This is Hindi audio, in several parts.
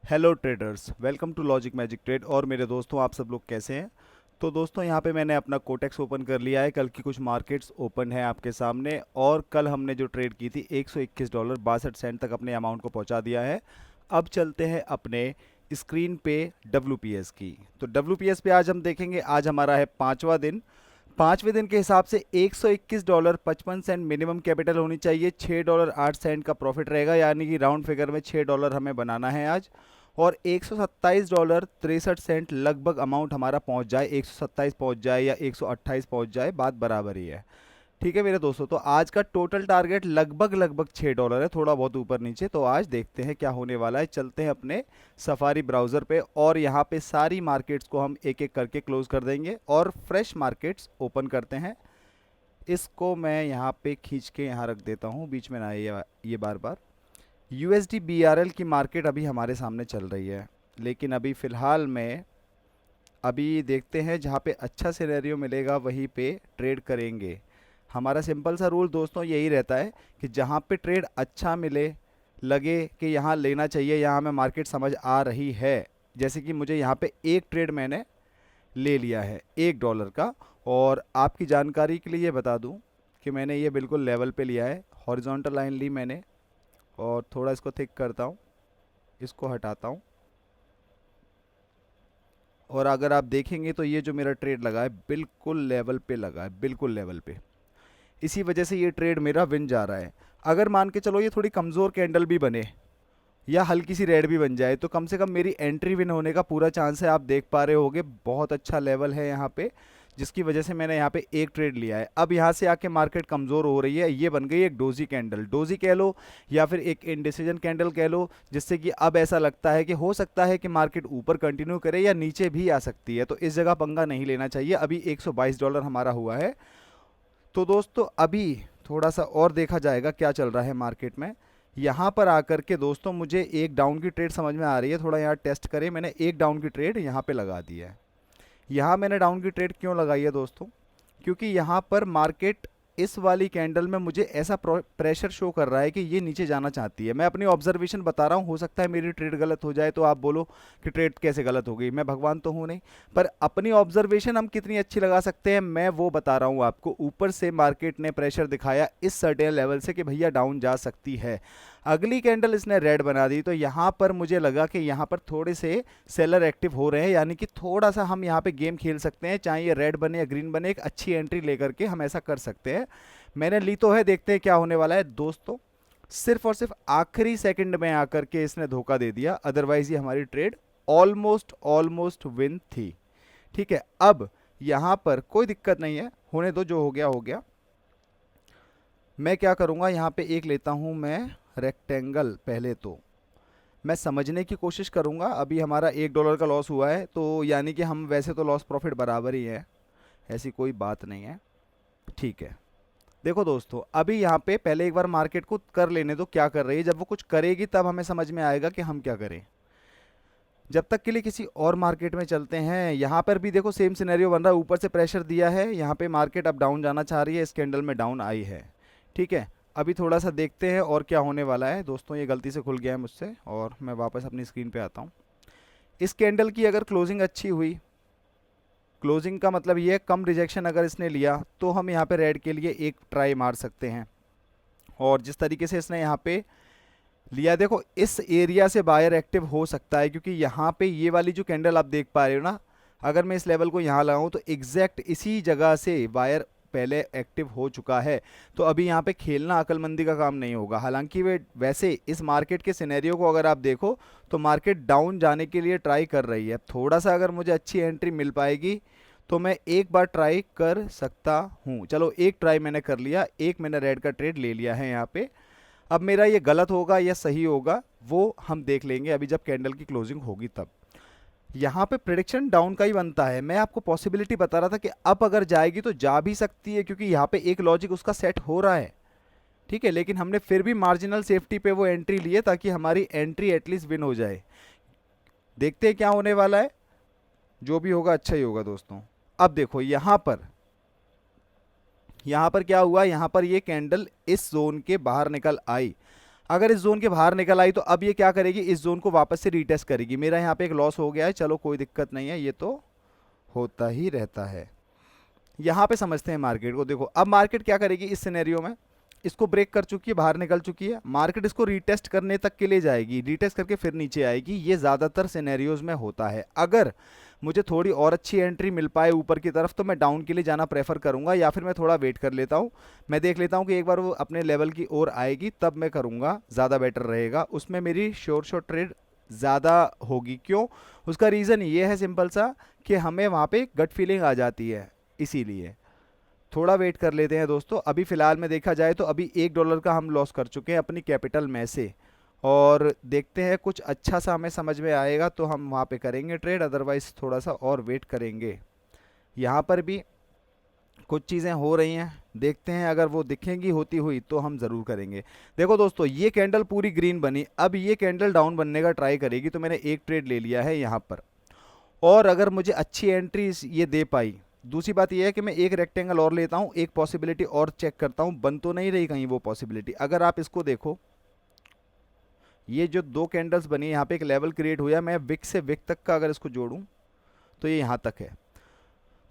Hello traders, welcome to Logic Magic Trade. और मेरे दोस्तों, आप सब लोग कैसे हैं? तो दोस्तों, यहाँ पे मैंने अपना कोटेक्स ओपन कर लिया है। कल की कुछ मार्केट्स ओपन है आपके सामने, और कल हमने जो ट्रेड की थी $121.62 तक अपने अमाउंट को पहुँचा दिया है। अब चलते हैं अपने स्क्रीन पे WPS की। तो WPS पे आज हम देखेंगे, आज हमारा है पाँचवा दिन। पाँचवें दिन के हिसाब से $121.55 मिनिमम कैपिटल होनी चाहिए। $6.08 का प्रॉफिट रहेगा, यानी कि राउंड फिगर में $6 हमें बनाना है आज। और $127.63 लगभग अमाउंट हमारा पहुंच जाए, 127 पहुंच जाए या 128 पहुंच जाए, बात बराबर ही है। ठीक है मेरे दोस्तों, तो आज का टोटल टारगेट लगभग लगभग $6 है, थोड़ा बहुत ऊपर नीचे। तो आज देखते हैं क्या होने वाला है। चलते हैं अपने सफारी ब्राउज़र पे, और यहाँ पे सारी मार्केट्स को हम एक एक करके क्लोज कर देंगे और फ्रेश मार्केट्स ओपन करते हैं। इसको मैं यहाँ पे खींच के यहाँ रख देता हूँ, बीच में ना आए ये बार बार। USD BRL की मार्केट अभी हमारे सामने चल रही है, लेकिन अभी फ़िलहाल में अभी देखते हैं जहाँ पे अच्छा सिनेरियो मिलेगा वहीं पे ट्रेड करेंगे। हमारा सिंपल सा रूल दोस्तों यही रहता है कि जहाँ पे ट्रेड अच्छा मिले, लगे कि यहाँ लेना चाहिए, यहाँ हमें मार्केट समझ आ रही है। जैसे कि मुझे यहाँ पे एक ट्रेड मैंने ले लिया है $1 का। और आपकी जानकारी के लिए ये बता दूँ कि मैंने ये बिल्कुल लेवल पे लिया है। हॉरिजॉन्टल लाइन ली मैंने, और थोड़ा इसको थिक करता हूँ, इसको हटाता हूँ। और अगर आप देखेंगे तो ये जो मेरा ट्रेड लगा है बिल्कुल लेवल पे लगा है, बिल्कुल लेवल पे। इसी वजह से ये ट्रेड मेरा विन जा रहा है। अगर मान के चलो ये थोड़ी कमज़ोर कैंडल भी बने या हल्की सी रेड भी बन जाए, तो कम से कम मेरी एंट्री विन होने का पूरा चांस है। आप देख पा रहे होगे बहुत अच्छा लेवल है यहाँ पे, जिसकी वजह से मैंने यहाँ पे एक ट्रेड लिया है। अब यहाँ से आके मार्केट कमज़ोर हो रही है, ये बन गई एक डोजी कैंडल, डोजी कह लो या फिर एक इंडिसीजन कैंडल कह लो, जिससे कि अब ऐसा लगता है कि हो सकता है कि मार्केट ऊपर कंटिन्यू करे या नीचे भी आ सकती है। तो इस जगह पंगा नहीं लेना चाहिए। अभी $122 हमारा हुआ है। तो दोस्तों अभी थोड़ा सा और देखा जाएगा क्या चल रहा है मार्केट में। यहाँ पर आकर के दोस्तों मुझे एक डाउन की ट्रेड समझ में आ रही है। थोड़ा यहाँ टेस्ट करें, मैंने एक डाउन की ट्रेड यहाँ पे लगा दी है। यहाँ मैंने डाउन की ट्रेड क्यों लगाई है दोस्तों? क्योंकि यहाँ पर मार्केट इस वाली कैंडल में मुझे ऐसा प्रेशर शो कर रहा है कि ये नीचे जाना चाहती है। मैं अपनी ऑब्जर्वेशन बता रहा हूँ, हो सकता है मेरी ट्रेड गलत हो जाए तो आप बोलो कि ट्रेड कैसे गलत हो गई, मैं भगवान तो हूँ नहीं। पर अपनी ऑब्जर्वेशन हम कितनी अच्छी लगा सकते हैं, मैं वो बता रहा हूँ आपको। ऊपर से मार्केट ने प्रेशर दिखाया इस सर्टेन लेवल से कि भैया डाउन जा सकती है। अगली कैंडल इसने रेड बना दी, तो यहाँ पर मुझे लगा कि यहाँ पर थोड़े से सेलर एक्टिव हो रहे हैं, यानी कि थोड़ा सा हम यहाँ पे गेम खेल सकते हैं। चाहे ये रेड बने या ग्रीन बने, एक अच्छी एंट्री लेकर के हम ऐसा कर सकते हैं। मैंने ली तो है, देखते हैं क्या होने वाला है दोस्तों। सिर्फ और सिर्फ आखिरी सेकंड में आकर के इसने धोखा दे दिया, अदरवाइज ये हमारी ट्रेड ऑलमोस्ट ऑलमोस्ट विन थी। ठीक है, अब यहाँ पर कोई दिक्कत नहीं है, होने दो, जो हो गया हो गया। मैं क्या करूँगा, यहाँ पे एक लेता हूँ मैं रेक्टेंगल। पहले तो मैं समझने की कोशिश करूँगा। अभी हमारा $1 का लॉस हुआ है, तो यानी कि हम वैसे तो लॉस प्रॉफिट बराबर ही है, ऐसी कोई बात नहीं है। ठीक है, देखो दोस्तों, अभी यहाँ पे पहले एक बार मार्केट को कर लेने दो क्या कर रही है। जब वो कुछ करेगी तब हमें समझ में आएगा कि हम क्या करें। जब तक के लिए किसी और मार्केट में चलते हैं। यहाँ पर भी देखो सेम सिनेरियो बन रहा है, ऊपर से प्रेशर दिया है, यहाँ पे मार्केट अब डाउन जाना चाह रही है, इस कैंडल में डाउन आई है। ठीक है, अभी थोड़ा सा देखते हैं और क्या होने वाला है दोस्तों। ये गलती से खुल गया है मुझसे, और मैं वापस अपनी स्क्रीन पे आता हूँ। इस कैंडल की अगर क्लोजिंग अच्छी हुई, क्लोजिंग का मतलब ये है कम रिजेक्शन अगर इसने लिया, तो हम यहाँ पे रेड के लिए एक ट्राई मार सकते हैं। और जिस तरीके से इसने यहाँ पे लिया, देखो इस एरिया से बायर एक्टिव हो सकता है, क्योंकि यहाँ पे ये वाली जो कैंडल आप देख पा रहे हो ना, अगर मैं इस लेवल को यहाँ लगाऊं तो एग्जैक्ट इसी जगह से बायर पहले एक्टिव हो चुका है। तो अभी यहाँ पे खेलना अक्लमंदी का काम नहीं होगा। हालांकि वे वैसे इस मार्केट के सिनेरियो को अगर आप देखो तो मार्केट डाउन जाने के लिए ट्राई कर रही है। थोड़ा सा अगर मुझे अच्छी एंट्री मिल पाएगी तो मैं एक बार ट्राई कर सकता हूँ। चलो एक ट्राई मैंने कर लिया, एक मैंने रेड का ट्रेड ले लिया है यहाँ पे। अब मेरा ये गलत होगा या सही होगा वो हम देख लेंगे अभी जब कैंडल की क्लोजिंग होगी तब। यहाँ पे प्रिडिक्शन डाउन का ही बनता है। मैं आपको पॉसिबिलिटी बता रहा था कि अप अगर जाएगी तो जा भी सकती है, क्योंकि यहाँ पे एक लॉजिक उसका सेट हो रहा है। ठीक है, लेकिन हमने फिर भी मार्जिनल सेफ्टी पे वो एंट्री ली है, ताकि हमारी एंट्री एटलीस्ट विन हो जाए। देखते हैं क्या होने वाला है, जो भी होगा अच्छा ही होगा दोस्तों। अब देखो यहाँ पर क्या हुआ, यहाँ पर ये कैंडल इस जोन के बाहर निकल आई। अगर इस जोन के बाहर निकल आई तो अब ये क्या करेगी, इस जोन को वापस से रीटेस्ट करेगी। मेरा यहाँ पे एक लॉस हो गया है, चलो कोई दिक्कत नहीं है, ये तो होता ही रहता है। यहाँ पे समझते हैं मार्केट को। देखो अब मार्केट क्या करेगी इस सिनेरियो में, इसको ब्रेक कर चुकी है, बाहर निकल चुकी है, मार्केट इसको रीटेस्ट करने तक के लिए जाएगी, रीटेस्ट करके फिर नीचे आएगी। ये ज़्यादातर सिनेरियोज में होता है। अगर मुझे थोड़ी और अच्छी एंट्री मिल पाए ऊपर की तरफ तो मैं डाउन के लिए जाना प्रेफर करूंगा, या फिर मैं थोड़ा वेट कर लेता हूँ। मैं देख लेता हूँ कि एक बार वो अपने लेवल की ओर आएगी तब मैं करूँगा, ज़्यादा बेटर रहेगा। उसमें मेरी श्योर शॉट ट्रेड ज़्यादा होगी। क्यों? उसका रीज़न ये है सिंपल सा कि हमें वहाँ पे गट फीलिंग आ जाती है, इसीलिए थोड़ा वेट कर लेते हैं दोस्तों। अभी फ़िलहाल में देखा जाए तो अभी $1 का हम लॉस कर चुके हैं अपनी कैपिटल में से, और देखते हैं कुछ अच्छा सा हमें समझ में आएगा तो हम वहाँ पे करेंगे ट्रेड, अदरवाइज़ थोड़ा सा और वेट करेंगे। यहाँ पर भी कुछ चीज़ें हो रही हैं, देखते हैं अगर वो दिखेंगी होती हुई तो हम ज़रूर करेंगे। देखो दोस्तों ये कैंडल पूरी ग्रीन बनी, अब ये कैंडल डाउन बनने का ट्राई करेगी तो मैंने एक ट्रेड ले लिया है यहाँ पर। और अगर मुझे अच्छी एंट्री ये दे पाई, दूसरी बात यह है कि मैं एक रेक्टेंगल और लेता हूँ, एक पॉसिबिलिटी और चेक करता हूँ, बन तो नहीं रही कहीं वो पॉसिबिलिटी। अगर आप इसको देखो, ये जो दो कैंडल्स बनी यहाँ पे एक लेवल क्रिएट हुआ, मैं विक से विक तक का अगर इसको जोड़ूं तो ये यहाँ तक है।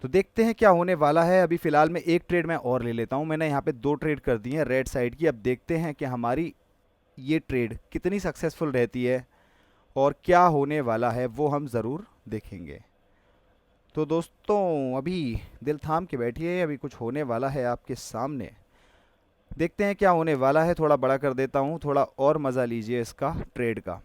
तो देखते हैं क्या होने वाला है। अभी फ़िलहाल में एक ट्रेड मैं और ले लेता हूँ। मैंने यहाँ पे 2 ट्रेड कर दी हैं रेड साइड की। अब देखते हैं कि हमारी ये ट्रेड कितनी सक्सेसफुल रहती है और क्या होने वाला है वो हम ज़रूर देखेंगे। तो दोस्तों अभी दिल थाम के बैठिए, अभी कुछ होने वाला है आपके सामने, देखते हैं क्या होने वाला है। थोड़ा बड़ा कर देता हूँ, थोड़ा और मज़ा लीजिए इसका ट्रेड का।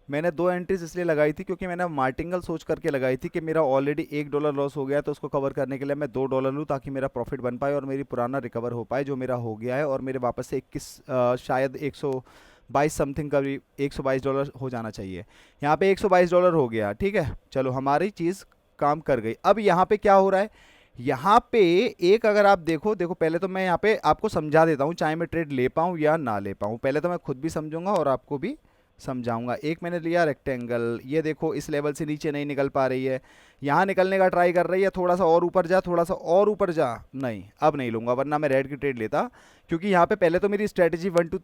मैंने 2 एंट्रीज इसलिए लगाई थी क्योंकि मैंने मार्टिंगल सोच करके लगाई थी कि मेरा ऑलरेडी $1 लॉस हो गया है, तो उसको कवर करने के लिए मैं $2 लूँ ताकि मेरा प्रॉफिट बन पाए और मेरी पुराना रिकवर हो पाए जो मेरा हो गया है, और मेरे वापस से 21 शायद 122 समथिंग का भी $122 हो जाना चाहिए। यहाँ पे $122 हो गया, ठीक है, चलो हमारी चीज़ काम कर गई। अब यहाँ पे क्या हो रहा है, यहाँ पे एक अगर आप देखो पहले तो मैं यहाँ पे आपको समझा देता हूँ, चाहे मैं ट्रेड ले पाऊँ या ना ले पाऊँ, पहले तो मैं खुद भी समझूंगा और आपको भी समझाऊंगा। एक मैंने लिया रेक्टेंगल, ये देखो इस लेवल से नीचे नहीं निकल पा रही है, यहाँ निकलने का ट्राई कर रही है, थोड़ा सा और ऊपर जा, थोड़ा सा और ऊपर जा, नहीं अब नहीं लूँगा, वरना मैं रेड की ट्रेड लेता। क्योंकि यहाँ पे पहले तो मेरी स्ट्रेटजी 1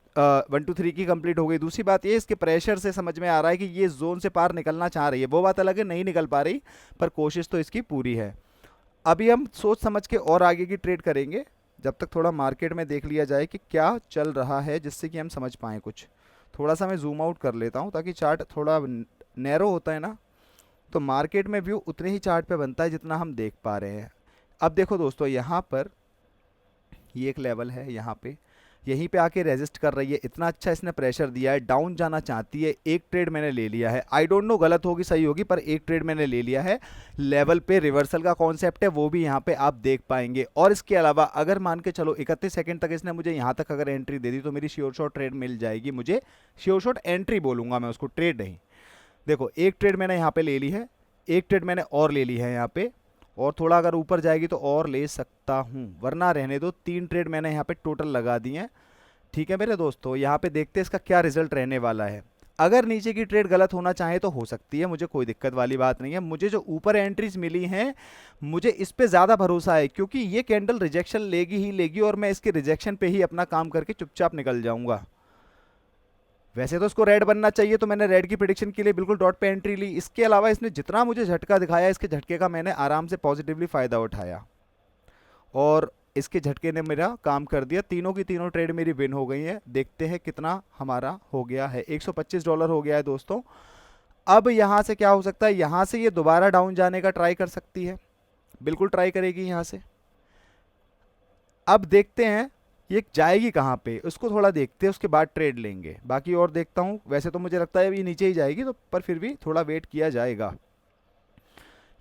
2 3 की कंप्लीट हो गई। दूसरी बात ये, इसके प्रेशर से समझ में आ रहा है कि ये जोन से पार निकलना चाह रही है, वो बात अलग है नहीं निकल पा रही, पर कोशिश तो इसकी पूरी है। अभी हम सोच समझ के और आगे की ट्रेड करेंगे, जब तक थोड़ा मार्केट में देख लिया जाए कि क्या चल रहा है, जिससे कि हम समझ पाएँ कुछ। थोड़ा सा मैं जूम आउट कर लेता हूँ ताकि चार्ट थोड़ा नैरो होता है ना, तो मार्केट में व्यू उतने ही चार्ट पे बनता है जितना हम देख पा रहे हैं। अब देखो दोस्तों यहाँ पर ये एक लेवल है, यहाँ पे यहीं पे आके रेजिस्ट कर रही है, इतना अच्छा इसने प्रेशर दिया है, डाउन जाना चाहती है। एक ट्रेड मैंने ले लिया है, आई डोंट नो गलत होगी सही होगी, पर एक ट्रेड मैंने ले लिया है। लेवल पे रिवर्सल का कॉन्सेप्ट है, वो भी यहाँ पे आप देख पाएंगे। और इसके अलावा अगर मान के चलो 31 सेकंड तक इसने मुझे यहाँ तक अगर एंट्री दे दी तो मेरी श्योर शॉट ट्रेड मिल जाएगी मुझे। श्योर शॉट एंट्री बोलूँगा मैं उसको, ट्रेड नहीं। देखो एक ट्रेड मैंने यहाँ पे ले ली है, एक ट्रेड मैंने और ले ली है यहाँ पे, और थोड़ा अगर ऊपर जाएगी तो और ले सकता हूँ, वरना रहने दो। 3 ट्रेड मैंने यहाँ पे टोटल लगा दी हैं, ठीक है मेरे दोस्तों। यहाँ पे देखते हैं इसका क्या रिजल्ट रहने वाला है। अगर नीचे की ट्रेड गलत होना चाहे तो हो सकती है, मुझे कोई दिक्कत वाली बात नहीं है। मुझे जो ऊपर एंट्रीज मिली हैं मुझे इस पे ज़्यादा भरोसा है, क्योंकि ये कैंडल रिजेक्शन लेगी ही लेगी और मैं इसके रिजेक्शन पे ही अपना काम करके चुपचाप निकल जाऊंगा। वैसे तो इसको रेड बनना चाहिए, तो मैंने रेड की प्रिडिक्शन के लिए बिल्कुल डॉट पे एंट्री ली। इसके अलावा इसने जितना मुझे झटका दिखाया, इसके झटके का मैंने आराम से पॉजिटिवली फ़ायदा उठाया और इसके झटके ने मेरा काम कर दिया। तीनों की तीनों ट्रेड मेरी विन हो गई है। देखते हैं कितना हमारा हो गया है, $125 हो गया है दोस्तों। अब यहाँ से क्या हो सकता है, यहाँ से ये दोबारा डाउन जाने का ट्राई कर सकती है, बिल्कुल ट्राई करेगी यहाँ से। अब देखते हैं ये जाएगी कहाँ पे, उसको थोड़ा देखते हैं, उसके बाद ट्रेड लेंगे। बाकी और देखता हूँ, वैसे तो मुझे लगता है अभी नीचे ही जाएगी, तो पर फिर भी थोड़ा वेट किया जाएगा।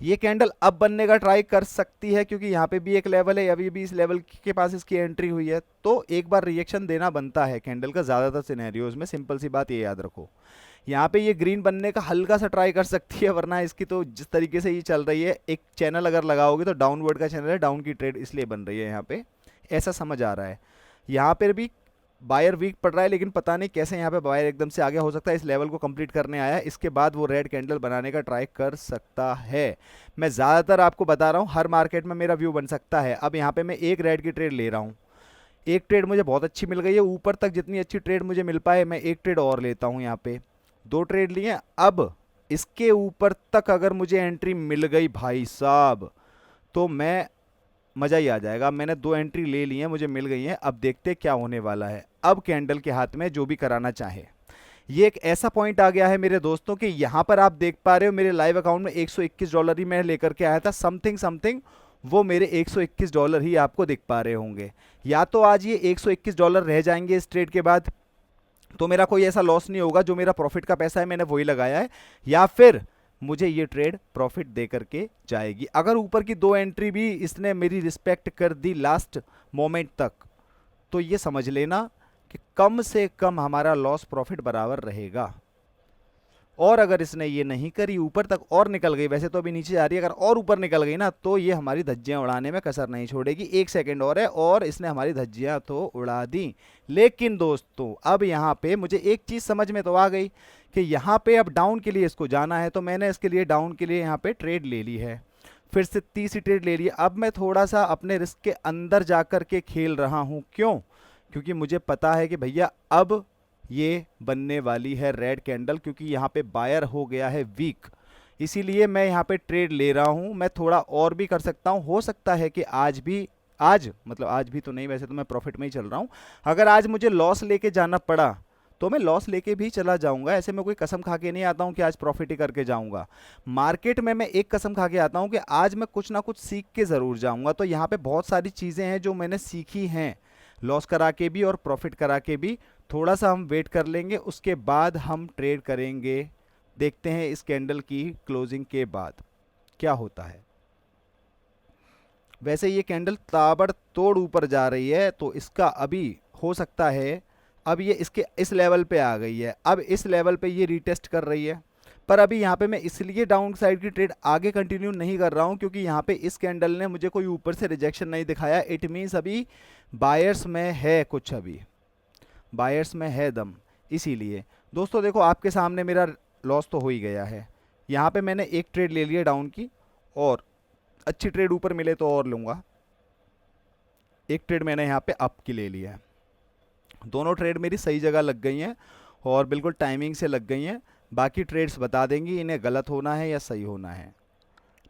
ये कैंडल अब बनने का ट्राई कर सकती है क्योंकि यहाँ पे भी एक लेवल है, अभी भी इस लेवल के पास इसकी एंट्री हुई है, तो एक बार रिएक्शन देना बनता है कैंडल का ज़्यादातर सिनेरियोज में। सिंपल सी बात ये याद रखो, यहाँ पे ये ग्रीन बनने का हल्का सा ट्राई कर सकती है, वरना इसकी तो जिस तरीके से ये चल रही है, एक चैनल अगर लगाओगे तो डाउनवर्ड का चैनल है, डाउन की ट्रेड इसलिए बन रही है यहाँ पे, ऐसा समझ आ रहा है। यहाँ पर भी बायर वीक पड़ रहा है, लेकिन पता नहीं कैसे यहाँ पे बायर एकदम से आगे, हो सकता है इस लेवल को कंप्लीट करने आया है, इसके बाद वो रेड कैंडल बनाने का ट्राई कर सकता है। मैं ज़्यादातर आपको बता रहा हूँ, हर मार्केट में मेरा व्यू बन सकता है। अब यहाँ पे मैं एक रेड की ट्रेड ले रहा हूँ, एक ट्रेड मुझे बहुत अच्छी मिल गई है, ऊपर तक जितनी अच्छी ट्रेड मुझे मिल पाए मैं एक ट्रेड और लेता हूँ। यहाँ पे 2 ट्रेड लिए। अब इसके ऊपर तक अगर मुझे एंट्री मिल गई भाई साहब, तो मैं मज़ा ही आ जाएगा। मैंने 2 एंट्री ले ली हैं, मुझे मिल गई हैं। अब देखते क्या होने वाला है। अब कैंडल के हाथ में जो भी कराना चाहे। ये एक ऐसा पॉइंट आ गया है मेरे दोस्तों कि यहाँ पर आप देख पा रहे हो मेरे लाइव अकाउंट में $121 ही मैं लेकर के आया था, समथिंग समथिंग वो मेरे $121 ही आपको दिख पा रहे होंगे। या तो आज ये $121 रह जाएंगे इस ट्रेड के बाद, तो मेरा कोई ऐसा लॉस नहीं होगा, जो मेरा प्रॉफिट का पैसा है मैंने वही लगाया है, या फिर मुझे ये ट्रेड प्रॉफिट दे करके जाएगी। अगर ऊपर की 2 एंट्री भी इसने मेरी रिस्पेक्ट कर दी लास्ट मोमेंट तक, तो ये समझ लेना कि कम से कम हमारा लॉस प्रॉफिट बराबर रहेगा। और अगर इसने ये नहीं करी, ऊपर तक और निकल गई, वैसे तो अभी नीचे जा रही है, अगर और ऊपर निकल गई ना, तो ये हमारी धज्जियां उड़ाने में कसर नहीं छोड़ेगी। 1 सेकंड और है और इसने हमारी धज्जियां तो उड़ा दी। लेकिन दोस्तों अब यहाँ पे मुझे एक चीज़ समझ में तो आ गई कि यहाँ पे अब डाउन के लिए इसको जाना है, तो मैंने इसके लिए डाउन के लिए यहाँ पे ट्रेड ले ली है, फिर से तीसरी ट्रेड ले ली। अब मैं थोड़ा सा अपने रिस्क के अंदर जा कर के खेल रहा हूँ। क्यों? क्योंकि मुझे पता है कि भैया अब ये बनने वाली है रेड कैंडल, क्योंकि यहाँ पे बायर हो गया है वीक, इसीलिए मैं यहाँ पे ट्रेड ले रहा हूँ। मैं थोड़ा और भी कर सकता हूँ, हो सकता है कि आज भी, आज मतलब आज भी तो नहीं, वैसे तो मैं प्रॉफिट में ही चल रहा हूँ। अगर आज मुझे लॉस लेके जाना पड़ा तो मैं लॉस लेके भी चला जाऊंगा। ऐसे में कोई कसम खा के नहीं आता हूँ कि आज प्रॉफिट ही करके जाऊंगा। मार्केट में मैं एक कसम खा के आता हूँ कि आज मैं कुछ ना कुछ सीख के ज़रूर जाऊंगा। तो यहाँ पे बहुत सारी चीज़ें हैं जो मैंने सीखी हैं, लॉस करा के भी और प्रॉफिट करा के भी। थोड़ा सा हम वेट कर लेंगे, उसके बाद हम ट्रेड करेंगे। देखते हैं इस कैंडल की क्लोजिंग के बाद क्या होता है। वैसे ये कैंडल ताबड़तोड़ ऊपर जा रही है, तो इसका अभी हो सकता है, अब ये इसके इस लेवल पे आ गई है, अब इस लेवल पे ये रीटेस्ट कर रही है। पर अभी यहाँ पे मैं इसलिए डाउन साइड की ट्रेड आगे कंटिन्यू नहीं कर रहा हूँ क्योंकि यहाँ पे इस कैंडल ने मुझे कोई ऊपर से रिजेक्शन नहीं दिखाया। इट मीन्स अभी बायर्स में है कुछ, अभी बायर्स में है दम। इसीलिए दोस्तों देखो, आपके सामने मेरा लॉस तो हो ही गया है। यहाँ पे मैंने एक ट्रेड ले लिया डाउन की, और अच्छी ट्रेड ऊपर मिले तो और लूँगा। एक ट्रेड मैंने यहाँ पे अप की ले लिया है। दोनों ट्रेड मेरी सही जगह लग गई हैं और बिल्कुल टाइमिंग से लग गई हैं। बाकी ट्रेड्स बता देंगी इन्हें गलत होना है या सही होना है।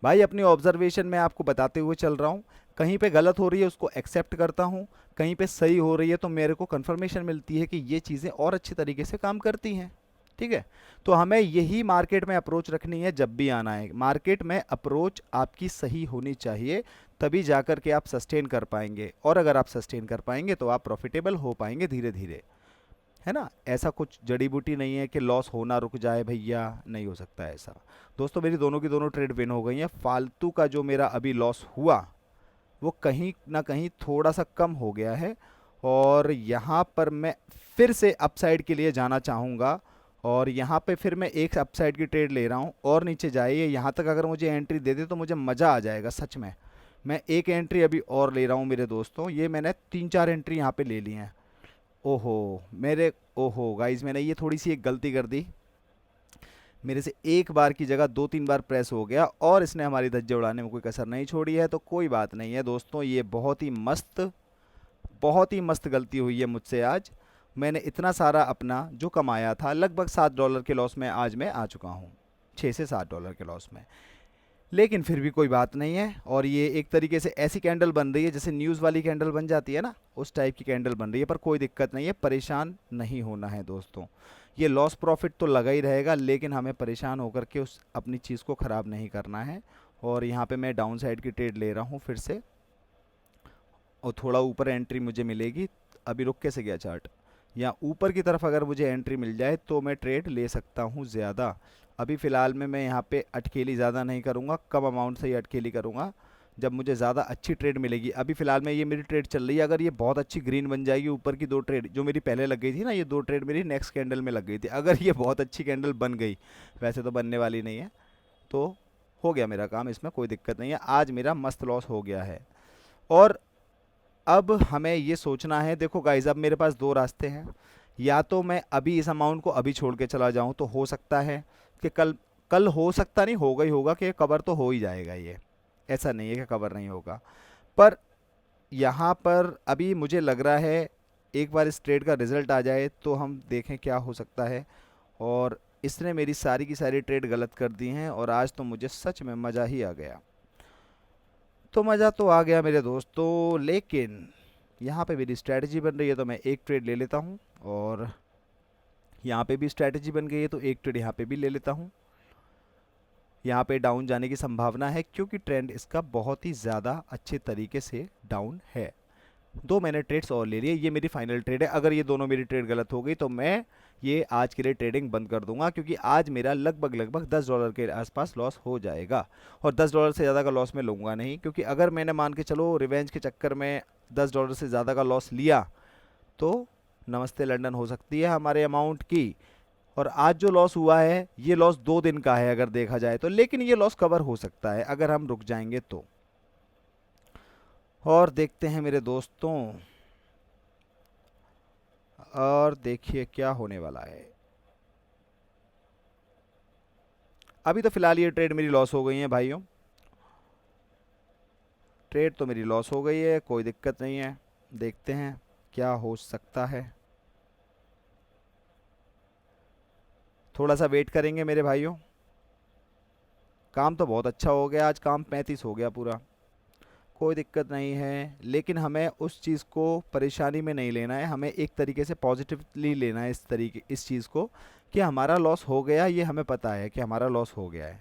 भाई अपनी ऑब्जर्वेशन में आपको बताते हुए चल रहा हूँ। कहीं पे गलत हो रही है उसको एक्सेप्ट करता हूँ, कहीं पे सही हो रही है तो मेरे को कंफर्मेशन मिलती है कि ये चीज़ें और अच्छी तरीके से काम करती हैं। ठीक है, तो हमें यही मार्केट में अप्रोच रखनी है जब भी आना है। मार्केट में अप्रोच आपकी सही होनी चाहिए, तभी जाकर के आप सस्टेन कर पाएंगे। और अगर आप सस्टेन कर पाएंगे तो आप प्रॉफिटेबल हो पाएंगे धीरे धीरे, है ना। ऐसा कुछ जड़ी बूटी नहीं है कि लॉस होना रुक जाए भैया, नहीं हो सकता ऐसा। दोस्तों मेरी दोनों की दोनों ट्रेड विन हो गई हैं। फालतू का जो मेरा अभी लॉस हुआ वो कहीं ना कहीं थोड़ा सा कम हो गया है, और यहाँ पर मैं फिर से अपसाइड के लिए जाना चाहूँगा। और यहाँ पे फिर मैं एक अपसाइड की ट्रेड ले रहा हूँ, और नीचे जाइए यहाँ तक अगर मुझे एंट्री दे दे तो मुझे मज़ा आ जाएगा सच में। मैं एक एंट्री अभी और ले रहा हूँ मेरे दोस्तों, ये मैंने 3-4 एंट्री यहाँ पे ले ली हैं। ओहो गाइज, मैंने ये थोड़ी सी एक गलती कर दी। मेरे से एक बार की जगह 2-3 बार प्रेस हो गया और इसने हमारी धज्जे उड़ाने में कोई कसर नहीं छोड़ी है। तो कोई बात नहीं है दोस्तों, ये बहुत ही मस्त गलती हुई है मुझसे आज। मैंने इतना सारा अपना जो कमाया था, लगभग $7 के लॉस में आज मैं आ चुका हूँ, $6 से $7 के लॉस में। लेकिन फिर भी कोई बात नहीं है। और ये एक तरीके से ऐसी कैंडल बन रही है जैसे न्यूज़ वाली कैंडल बन जाती है ना, उस टाइप की कैंडल बन रही है। पर कोई दिक्कत नहीं है, परेशान नहीं होना है दोस्तों। ये लॉस प्रॉफिट तो लगा ही रहेगा, लेकिन हमें परेशान होकर के उस अपनी चीज़ को ख़राब नहीं करना है। और यहाँ पे मैं डाउन साइड की ट्रेड ले रहा हूँ फिर से, और थोड़ा ऊपर एंट्री मुझे मिलेगी। अभी रुक कैसे गया चार्ट, या ऊपर की तरफ अगर मुझे एंट्री मिल जाए तो मैं ट्रेड ले सकता हूँ ज़्यादा। अभी फ़िलहाल में मैं यहाँ पे अटकेली ज़्यादा नहीं करूँगा, कम अमाउंट से ही अटकेली करूँगा जब मुझे ज़्यादा अच्छी ट्रेड मिलेगी। अभी फ़िलहाल में ये मेरी ट्रेड चल रही है, अगर ये बहुत अच्छी ग्रीन बन जाएगी, ऊपर की 2 ट्रेड जो मेरी पहले लग गई थी ना, ये 2 ट्रेड मेरी नेक्स्ट कैंडल में लग गई थी, अगर ये बहुत अच्छी कैंडल बन गई, वैसे तो बनने वाली नहीं है, तो हो गया मेरा काम, इसमें कोई दिक्कत नहीं है। आज मेरा मस्त लॉस हो गया है। और अब हमें ये सोचना है, देखो गाइज अब मेरे पास 2 रास्ते हैं। या तो मैं अभी इस अमाउंट को अभी छोड़ के चला जाऊं, तो हो सकता है कि कल हो सकता नहीं, होगा ही होगा कि कवर तो हो ही जाएगा। ये ऐसा नहीं है कि कवर नहीं होगा, पर यहाँ पर अभी मुझे लग रहा है एक बार इस ट्रेड का रिज़ल्ट आ जाए तो हम देखें क्या हो सकता है। और इसने मेरी सारी की सारी ट्रेड गलत कर दी हैं और आज तो मुझे सच में मज़ा ही आ गया। तो मज़ा तो आ गया मेरे दोस्तों, लेकिन यहाँ पे मेरी स्ट्रैटेजी बन रही है तो मैं एक ट्रेड ले लेता हूँ, और यहाँ पे भी स्ट्रैटेजी बन गई है तो एक ट्रेड यहाँ पे भी ले लेता हूँ। यहाँ पे डाउन जाने की संभावना है क्योंकि ट्रेंड इसका बहुत ही ज़्यादा अच्छे तरीके से डाउन है। दो मैंने ट्रेड्स और ले लिए, ये मेरी फाइनल ट्रेड है। अगर ये दोनों मेरी ट्रेड गलत हो गई तो मैं ये आज के लिए ट्रेडिंग बंद कर दूंगा, क्योंकि आज मेरा लगभग $10 के आसपास लॉस हो जाएगा। और $10 से ज़्यादा का लॉस मैं लूँगा नहीं, क्योंकि अगर मैंने मान के चलो रिवेंज के चक्कर में $10 से ज़्यादा का लॉस लिया तो नमस्ते लंदन हो सकती है हमारे अमाउंट की। और आज जो लॉस हुआ है ये लॉस 2 दिन का है अगर देखा जाए तो, लेकिन ये लॉस कवर हो सकता है अगर हम रुक जाएंगे तो। और देखते हैं मेरे दोस्तों, और देखिए क्या होने वाला है। अभी तो फिलहाल ये ट्रेड मेरी लॉस हो गई है भाइयों, ट्रेड तो मेरी लॉस हो गई है, कोई दिक्कत नहीं है। देखते हैं क्या हो सकता है, थोड़ा सा वेट करेंगे मेरे भाइयों। काम तो बहुत अच्छा हो गया आज, काम 35 हो गया पूरा, कोई दिक्कत नहीं है। लेकिन हमें उस चीज़ को परेशानी में नहीं लेना है, हमें एक तरीके से पॉजिटिवली लेना है इस चीज़ को, कि हमारा लॉस हो गया, ये हमें पता है कि हमारा लॉस हो गया है।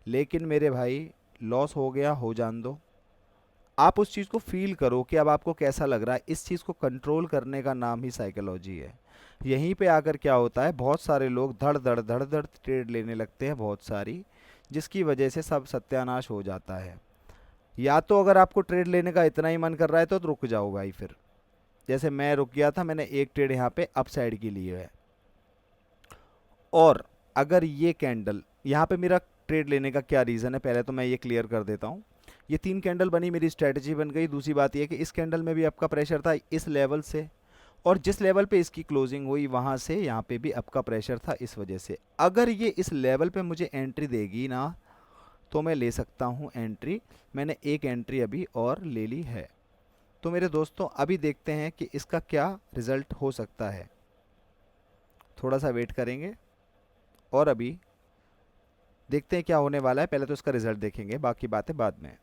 लेकिन मेरे भाई लॉस हो गया, हो जान दो। आप उस चीज़ को फील करो कि अब आपको कैसा लग रहा है। इस चीज़ को कंट्रोल करने का नाम ही साइकोलॉजी है। यहीं पे आकर क्या होता है, बहुत सारे लोग धड़ धड़ ट्रेड लेने लगते हैं बहुत सारी, जिसकी वजह से सब सत्यानाश हो जाता है। या तो अगर आपको ट्रेड लेने का इतना ही मन कर रहा है तो रुक जाओ भाई। फिर जैसे मैं रुक गया था, मैंने एक ट्रेड यहाँ पे अप साइड की ली है। और अगर ये कैंडल यहाँ पे, मेरा ट्रेड लेने का क्या रीज़न है पहले तो मैं ये क्लियर कर देता हूँ। ये 3 कैंडल बनी, मेरी स्ट्रेटजी बन गई। दूसरी बात ये कि इस कैंडल में भी आपका प्रेशर था इस लेवल से, और जिस लेवल पे इसकी क्लोजिंग हुई वहाँ से यहाँ पे भी आपका प्रेशर था। इस वजह से अगर ये इस लेवल पे मुझे एंट्री देगी ना तो मैं ले सकता हूँ एंट्री। मैंने एक एंट्री अभी और ले ली है। तो मेरे दोस्तों अभी देखते हैं कि इसका क्या रिज़ल्ट हो सकता है, थोड़ा सा वेट करेंगे और अभी देखते हैं क्या होने वाला है। पहले तो इसका रिज़ल्ट देखेंगे, बाकी बातें बाद में।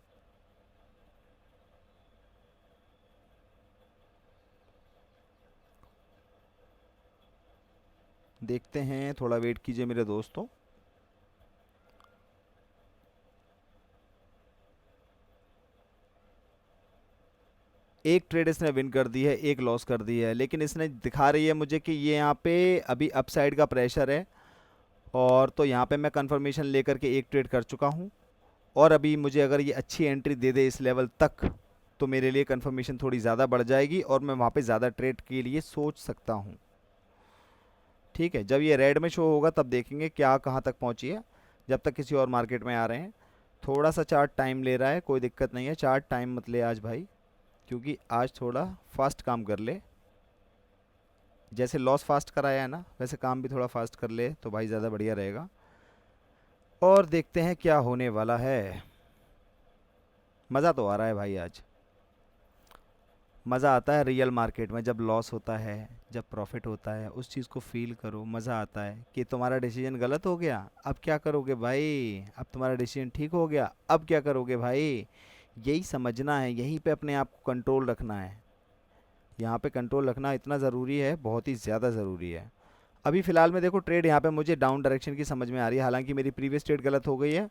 देखते हैं, थोड़ा वेट कीजिए मेरे दोस्तों। एक ट्रेड इसने विन कर दी है, एक लॉस कर दी है, लेकिन इसने दिखा रही है मुझे कि ये यहाँ पे अभी अपसाइड का प्रेशर है। और तो यहाँ पे मैं कंफर्मेशन लेकर के एक ट्रेड कर चुका हूँ, और अभी मुझे अगर ये अच्छी एंट्री दे दे इस लेवल तक तो मेरे लिए कंफर्मेशन थोड़ी ज़्यादा बढ़ जाएगी और मैं वहाँ पे ज़्यादा ट्रेड के लिए सोच सकता हूँ। ठीक है, जब ये रेड में शो होगा तब देखेंगे क्या कहाँ तक पहुँची है। जब तक किसी और मार्केट में आ रहे हैं, थोड़ा सा चार्ट टाइम ले रहा है, कोई दिक्कत नहीं है। चार्ट टाइम मत ले आज भाई, क्योंकि आज थोड़ा फास्ट काम कर ले। जैसे लॉस फास्ट कराया है ना, वैसे काम भी थोड़ा फास्ट कर ले तो भाई ज़्यादा बढ़िया रहेगा। और देखते हैं क्या होने वाला है। मज़ा तो आ रहा है भाई आज, मज़ा आता है रियल मार्केट में। जब लॉस होता है, जब प्रॉफिट होता है, उस चीज़ को फील करो, मज़ा आता है। कि तुम्हारा डिसीजन गलत हो गया, अब क्या करोगे भाई? अब तुम्हारा डिसीजन ठीक हो गया, अब क्या करोगे भाई? यही समझना है, यहीं पे अपने आप को कंट्रोल रखना है। यहाँ पे कंट्रोल रखना इतना ज़रूरी है, बहुत ही ज़्यादा ज़रूरी है। अभी फ़िलहाल में देखो ट्रेड यहाँ पे मुझे डाउन डायरेक्शन की समझ में आ रही है, हालांकि मेरी प्रीवियस ट्रेड गलत हो गई है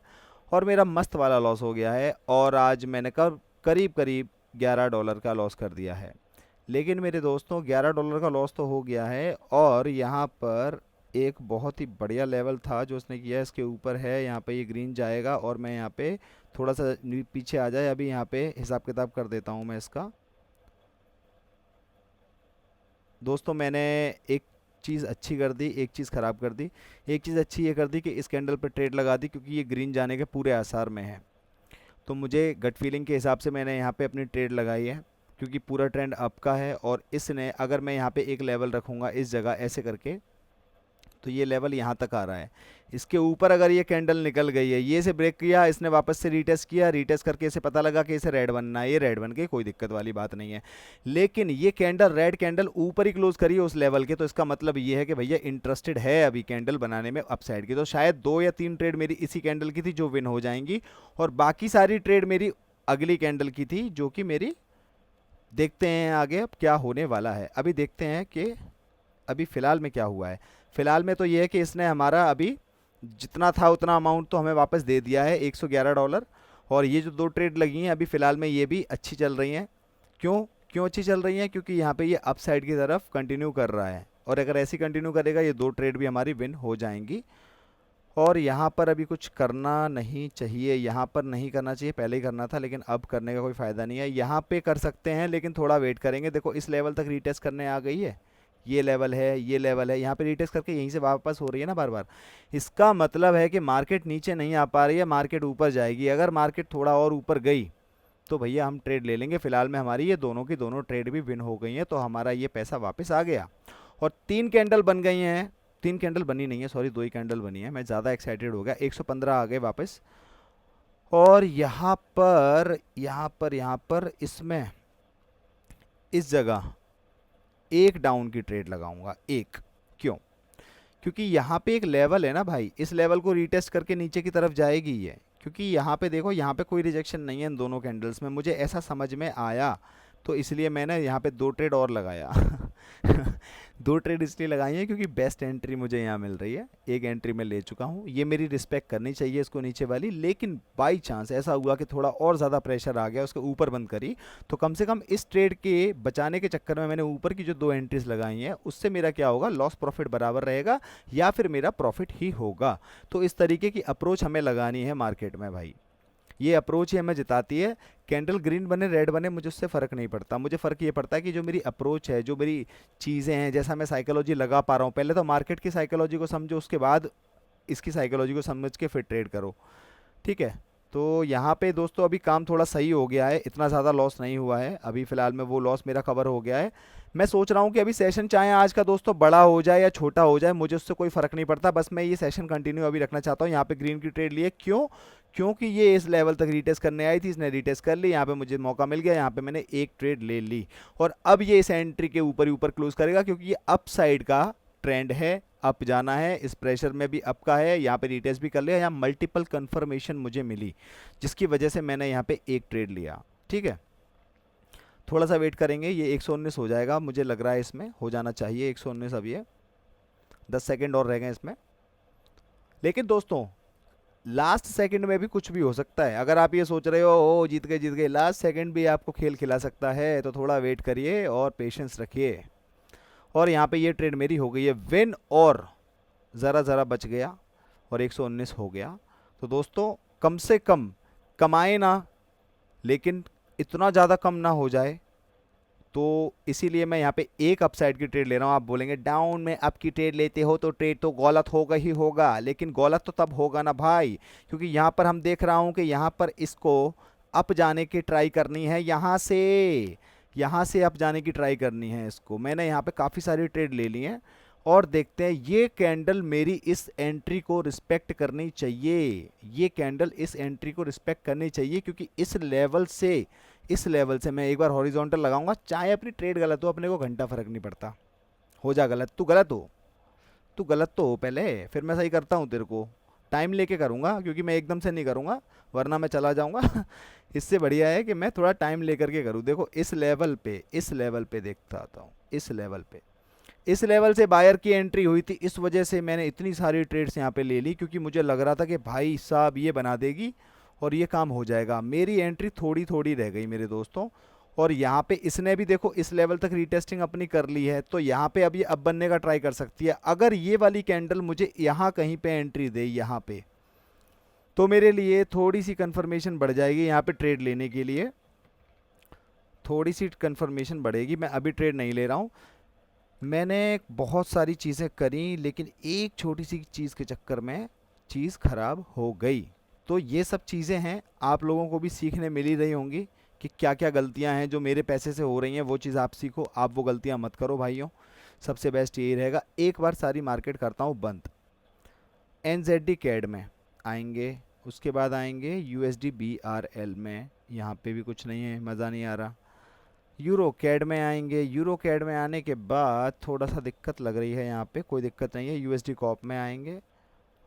और मेरा मस्त वाला लॉस हो गया है। और आज मैंने करीब करीब $11 का लॉस कर दिया है। लेकिन मेरे दोस्तों $11 का लॉस तो हो गया है, और यहाँ पर एक बहुत ही बढ़िया लेवल था जो उसने किया, इसके ऊपर है। यहाँ पे ये ग्रीन जाएगा और मैं यहाँ पे थोड़ा सा पीछे आ जाए, अभी यहाँ पे हिसाब किताब कर देता हूँ मैं इसका। दोस्तों मैंने एक चीज़ अच्छी कर दी, एक चीज़ ख़राब कर दी। एक चीज़ अच्छी ये कर दी कि इस कैंडल पर ट्रेड लगा दी, क्योंकि ये ग्रीन जाने के पूरे आसार में है। तो मुझे गट फीलिंग के हिसाब से मैंने यहाँ पे अपनी ट्रेड लगाई है, क्योंकि पूरा ट्रेंड अप का है। और इसने, अगर मैं यहाँ पे एक लेवल रखूँगा इस जगह ऐसे करके, तो ये लेवल यहाँ तक आ रहा है। इसके ऊपर अगर ये कैंडल निकल गई है, ये से ब्रेक किया, इसने वापस से रीटेस्ट किया, रीटेस्ट करके इसे पता लगा कि इसे रेड बनना है, ये रेड बन गई, कोई दिक्कत वाली बात नहीं है। लेकिन ये कैंडल, रेड कैंडल ऊपर ही क्लोज करी है उस लेवल के, तो इसका मतलब ये है कि भैया इंटरेस्टेड है अभी कैंडल बनाने में अपसाइड की। तो शायद 2 या 3 ट्रेड मेरी इसी कैंडल की थी जो विन हो जाएंगी, और बाकी सारी ट्रेड मेरी अगली कैंडल की थी जो कि मेरी, देखते हैं आगे अब क्या होने वाला है। अभी देखते हैं कि अभी फ़िलहाल में क्या हुआ है। फ़िलहाल में तो ये है कि इसने हमारा अभी जितना था उतना अमाउंट तो हमें वापस दे दिया है, $111। और ये जो 2 ट्रेड लगी हैं अभी फ़िलहाल में, ये भी अच्छी चल रही हैं। क्यों क्यों अच्छी चल रही हैं? क्योंकि यहाँ पे ये अप साइड की तरफ कंटिन्यू कर रहा है, और अगर ऐसी कंटिन्यू करेगा ये 2 ट्रेड भी हमारी विन हो जाएंगी। और यहाँ पर अभी कुछ करना नहीं चाहिए, यहाँ पर नहीं करना चाहिए, पहले ही करना था, लेकिन अब करने का कोई फ़ायदा नहीं है। यहाँ पे कर सकते हैं लेकिन थोड़ा वेट करेंगे। देखो इस लेवल तक रीटेस्ट करने आ गई है, ये लेवल है, ये लेवल है, यहाँ पे रीटेस्ट करके यहीं से वापस हो रही है ना बार बार। इसका मतलब है कि मार्केट नीचे नहीं आ पा रही है, मार्केट ऊपर जाएगी। अगर मार्केट थोड़ा और ऊपर गई तो भैया हम ट्रेड ले लेंगे। फिलहाल में हमारी ये दोनों की दोनों ट्रेड भी विन हो गई हैं, तो हमारा ये पैसा वापस आ गया। और 3 कैंडल बन गई हैं, 3 कैंडल बनी नहीं है, सॉरी 2 ही कैंडल बनी है, मैं ज़्यादा एक्साइटेड हो गया। 115 आ गए वापस। और यहाँ पर इसमें, इस जगह एक डाउन की ट्रेड लगाऊंगा, एक। क्यों? क्योंकि यहाँ पे एक लेवल है ना भाई, इस लेवल को रीटेस्ट करके नीचे की तरफ जाएगी ये। क्योंकि यहाँ पे देखो, यहाँ पे कोई रिजेक्शन नहीं है इन दोनों कैंडल्स में, मुझे ऐसा समझ में आया, तो इसलिए मैंने यहाँ पे 2 ट्रेड और लगाया। 2 ट्रेड इसलिए लगाई हैं क्योंकि बेस्ट एंट्री मुझे यहाँ मिल रही है। एक एंट्री मैं ले चुका हूँ, ये मेरी रिस्पेक्ट करनी चाहिए इसको नीचे वाली। लेकिन बाई चांस ऐसा हुआ कि थोड़ा और ज़्यादा प्रेशर आ गया, उसके ऊपर बंद करी, तो कम से कम इस ट्रेड के बचाने के चक्कर में मैंने ऊपर की जो 2 एंट्रीज लगाई हैं उससे मेरा क्या होगा, लॉस प्रॉफिट बराबर रहेगा या फिर मेरा प्रॉफिट ही होगा। तो इस तरीके की अप्रोच हमें लगानी है मार्केट में भाई। ये अप्रोच ही हमें जिताती है। कैंडल ग्रीन बने रेड बने मुझे उससे फ़र्क नहीं पड़ता, मुझे फ़र्क ये पड़ता है कि जो मेरी अप्रोच है, जो मेरी चीज़ें हैं, जैसा मैं साइकोलॉजी लगा पा रहा हूँ। पहले तो मार्केट की साइकोलॉजी को समझो, उसके बाद इसकी साइकोलॉजी को समझ के फिर ट्रेड करो, ठीक है। तो यहाँ पे दोस्तों अभी काम थोड़ा सही हो गया है, इतना ज़्यादा लॉस नहीं हुआ है अभी फ़िलहाल में, वो लॉस मेरा कवर हो गया है। मैं सोच रहा हूँ कि अभी सेशन चाहे आज का दोस्तों बड़ा हो जाए या छोटा हो जाए, मुझे उससे कोई फ़र्क नहीं पड़ता, बस मैं ये सेशन कंटिन्यू अभी रखना चाहता हूँ। यहाँ पे ग्रीन की ट्रेड लिए, क्यों? क्योंकि ये इस लेवल तक रीटेस्ट करने आई थी, इसने रीटेस्ट कर ली, यहाँ पे मुझे मौका मिल गया, यहाँ पे मैंने एक ट्रेड ले ली। और अब ये इस एंट्री के ऊपर ही ऊपर क्लोज करेगा, क्योंकि ये अप साइड का ट्रेंड है, अप जाना है, इस प्रेशर में भी अप का है, यहाँ पे रीटेस्ट भी कर लिया, यहाँ मल्टीपल कंफर्मेशन मुझे मिली जिसकी वजह से मैंने यहाँ पे एक ट्रेड लिया, ठीक है। थोड़ा सा वेट करेंगे, ये 119 हो जाएगा मुझे लग रहा है, इसमें हो जाना चाहिए 119। अब ये 10 सेकेंड और रह गए इसमें। लेकिन दोस्तों लास्ट सेकंड में भी कुछ भी हो सकता है। अगर आप ये सोच रहे हो ओ जीत गए, लास्ट सेकंड भी आपको खेल खिला सकता है, तो थोड़ा वेट करिए और पेशेंस रखिए। और यहाँ पे ये ट्रेड मेरी हो गई है विन, और ज़रा बच गया और 119 हो गया। तो दोस्तों कम से कम कमाए ना, लेकिन इतना ज़्यादा कम ना हो जाए, तो इसीलिए मैं यहाँ पे एक अपसाइड की ट्रेड ले रहा हूँ। आप बोलेंगे डाउन में अप की ट्रेड लेते हो तो ट्रेड तो गलत होगा ही होगा, लेकिन गलत तो तब होगा ना भाई, क्योंकि यहाँ पर हम देख रहा हूँ कि यहाँ पर इसको अप जाने की ट्राई करनी है, यहाँ से अप जाने की ट्राई करनी है इसको। मैंने यहाँ पे काफ़ी सारी ट्रेड ले ली हैं, और देखते हैं ये कैंडल मेरी इस एंट्री को रिस्पेक्ट करनी चाहिए, ये कैंडल इस एंट्री को रिस्पेक्ट करनी चाहिए, क्योंकि इस लेवल से मैं एक बार हॉरिजॉन्टल लगाऊंगा, चाहे अपनी ट्रेड गलत हो, अपने को घंटा फर्क नहीं पड़ता। हो जा गलत, तू गलत तो हो पहले, फिर मैं सही करता हूँ तेरे को। टाइम लेके करूँगा, क्योंकि मैं एकदम से नहीं करूँगा वरना मैं चला जाऊँगा। इससे बढ़िया है कि मैं थोड़ा टाइम लेकर के करूँ। देखो इस लेवल पे देखता आता हूँ, इस लेवल से बायर की एंट्री हुई थी, इस वजह से मैंने इतनी सारी ट्रेड्स यहाँ पे ले ली, क्योंकि मुझे लग रहा था कि भाई साहब ये बना देगी और ये काम हो जाएगा। मेरी एंट्री थोड़ी रह गई मेरे दोस्तों, और यहाँ पे इसने भी देखो इस लेवल तक रीटेस्टिंग अपनी कर ली है, तो यहाँ पे अब ये अब बनने का ट्राई कर सकती है। अगर ये वाली कैंडल मुझे यहाँ कहीं पे एंट्री दे, यहाँ पे, तो मेरे लिए थोड़ी सी कंफर्मेशन बढ़ जाएगी, यहाँ पे ट्रेड लेने के लिए थोड़ी सी कंफर्मेशन बढ़ेगी। मैं अभी ट्रेड नहीं ले रहा हूँ। मैंने बहुत सारी चीज़ें करी, लेकिन एक छोटी सी चीज़ के चक्कर में चीज़ ख़राब हो गई। तो ये सब चीज़ें हैं, आप लोगों को भी सीखने मिल ही रही होंगी कि क्या क्या गलतियां हैं जो मेरे पैसे से हो रही हैं, वो चीज़ आप सीखो, आप वो गलतियां मत करो भाइयों। सबसे बेस्ट यही रहेगा। एक बार सारी मार्केट करता हूँ बंद। NZD कैड में आएंगे, उसके बाद आएंगे USD BRL में, यहाँ पे भी कुछ नहीं है, मज़ा नहीं आ रहा। यूरो कैड में आएंगे, यूरो कैड में आने के बाद थोड़ा सा दिक्कत लग रही है, यहाँ पे कोई दिक्कत नहीं है। USD कॉप में आएंगे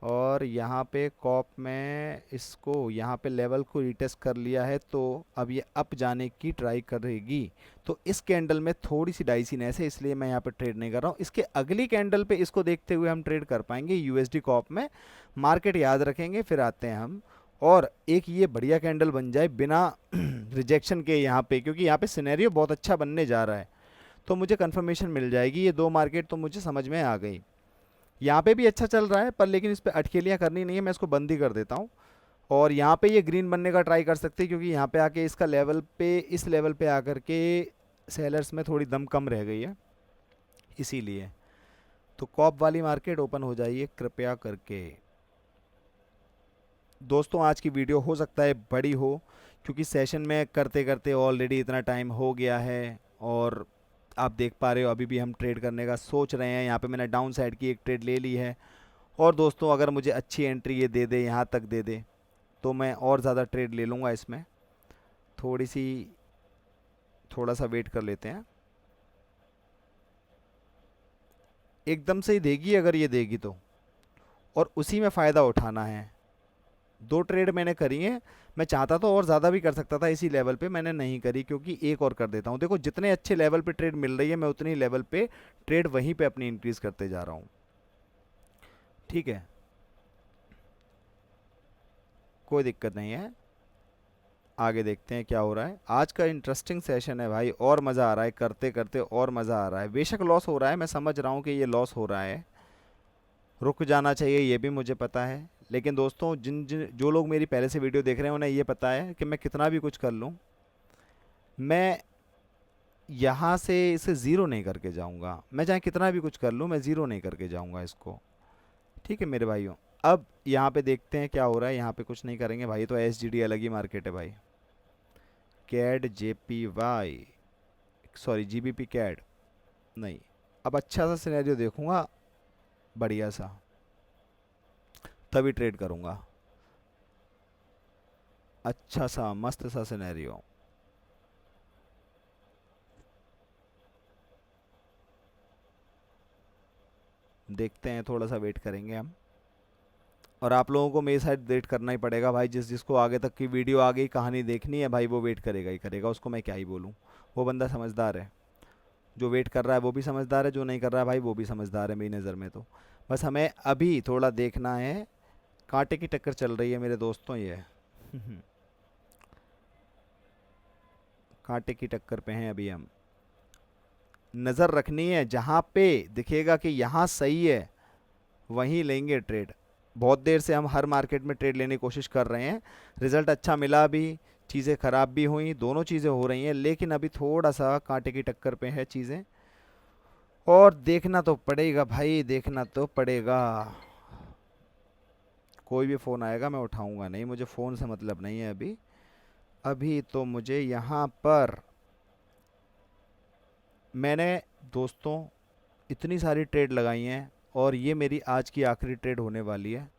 और यहाँ पे कॉप में इसको यहाँ पे लेवल को रिटेस्ट कर लिया है, तो अब ये अप जाने की ट्राई करेगी। तो इस कैंडल में थोड़ी सी डाइसीनेस है, इसलिए मैं यहाँ पे ट्रेड नहीं कर रहा हूँ। इसके अगली कैंडल पे इसको देखते हुए हम ट्रेड कर पाएंगे USD कॉप में। मार्केट याद रखेंगे, फिर आते हैं हम। और एक ये बढ़िया कैंडल बन जाए बिना रिजेक्शन के यहाँ पे, क्योंकि यहाँ पे सिनेरियो बहुत अच्छा बनने जा रहा है, तो मुझे कंफर्मेशन मिल जाएगी। ये दो मार्केट तो मुझे समझ में आ गई। यहाँ पे भी अच्छा चल रहा है, पर लेकिन इस पर अटखेलियाँ करनी नहीं है, मैं इसको बंद ही कर देता हूँ। और यहाँ पे ये ग्रीन बनने का ट्राई कर सकते हैं, क्योंकि यहाँ पे आके इसका लेवल पे, इस लेवल पे आकर के सेलर्स में थोड़ी दम कम रह गई है, इसीलिए। तो कॉप वाली मार्केट ओपन हो जाइए कृपया करके। दोस्तों आज की वीडियो हो सकता है बड़ी हो, क्योंकि सेशन में करते करते ऑलरेडी इतना टाइम हो गया है, और आप देख पा रहे हो अभी भी हम ट्रेड करने का सोच रहे हैं। यहाँ पे मैंने डाउन साइड की एक ट्रेड ले ली है, और दोस्तों अगर मुझे अच्छी एंट्री ये दे दे, यहाँ तक दे दे, तो मैं और ज़्यादा ट्रेड ले लूँगा इसमें। थोड़ा सा वेट कर लेते हैं। एकदम से ही देगी अगर ये देगी तो, और उसी में फ़ायदा उठाना है। दो ट्रेड मैंने करी हैं, मैं चाहता तो और ज़्यादा भी कर सकता था इसी लेवल पे, मैंने नहीं करी, क्योंकि एक और कर देता हूँ। देखो जितने अच्छे लेवल पे ट्रेड मिल रही है, मैं उतनी लेवल पे ट्रेड वहीं पे अपनी इंक्रीज़ करते जा रहा हूँ। ठीक है, कोई दिक्कत नहीं है। आगे देखते हैं क्या हो रहा है। आज का इंटरेस्टिंग सेशन है भाई, और मज़ा आ रहा है करते करते, और मज़ा आ रहा है। बेशक लॉस हो रहा है, मैं समझ रहा हूँ कि ये लॉस हो रहा है, रुक जाना चाहिए, ये भी मुझे पता है। लेकिन दोस्तों जो लोग मेरी पहले से वीडियो देख रहे हैं, उन्हें ये पता है कि मैं कितना भी कुछ कर लूँ, मैं यहाँ से इसे ज़ीरो नहीं करके जाऊँगा। मैं चाहे कितना भी कुछ कर लूँ, मैं ज़ीरो नहीं करके जाऊँगा इसको। ठीक है मेरे भाइयों, अब यहाँ पे देखते हैं क्या हो रहा है। यहाँ पे कुछ नहीं करेंगे भाई, तो SGD अलग ही मार्केट है भाई। CAD JPY, sorry GBP CAD नहीं। अब अच्छा सा सिनेरियो देखूंगा, बढ़िया सा, तभी ट्रेड करूंगा। अच्छा सा मस्त सा सिनेरियो। देखते हैं, थोड़ा सा वेट करेंगे हम। और आप लोगों को मेरी साइड वेट करना ही पड़ेगा भाई। जिसको आगे तक की वीडियो आ गई, कहानी देखनी है भाई, वो वेट करेगा ही करेगा, उसको मैं क्या ही बोलूँ। वो बंदा समझदार है, जो वेट कर रहा है वो भी समझदार है, जो नहीं कर रहा है भाई वो भी समझदार है मेरी नज़र में। तो बस हमें अभी थोड़ा देखना है। कांटे की टक्कर चल रही है मेरे दोस्तों ये कांटे की टक्कर पे हैं अभी हम। नज़र रखनी है, जहाँ पे दिखेगा कि यहाँ सही है वहीं लेंगे ट्रेड। बहुत देर से हम हर मार्केट में ट्रेड लेने की कोशिश कर रहे हैं, रिज़ल्ट अच्छा मिला भी, चीज़ें ख़राब भी हुई, दोनों चीज़ें हो रही हैं, लेकिन अभी थोड़ा सा कांटे की टक्कर पे है चीज़ें, और देखना तो पड़ेगा भाई, देखना तो पड़ेगा। कोई भी फ़ोन आएगा मैं उठाऊंगा नहीं, मुझे फ़ोन से मतलब नहीं है अभी। अभी तो मुझे यहाँ पर, मैंने दोस्तों इतनी सारी ट्रेड लगाई हैं, और ये मेरी आज की आखिरी ट्रेड होने वाली है।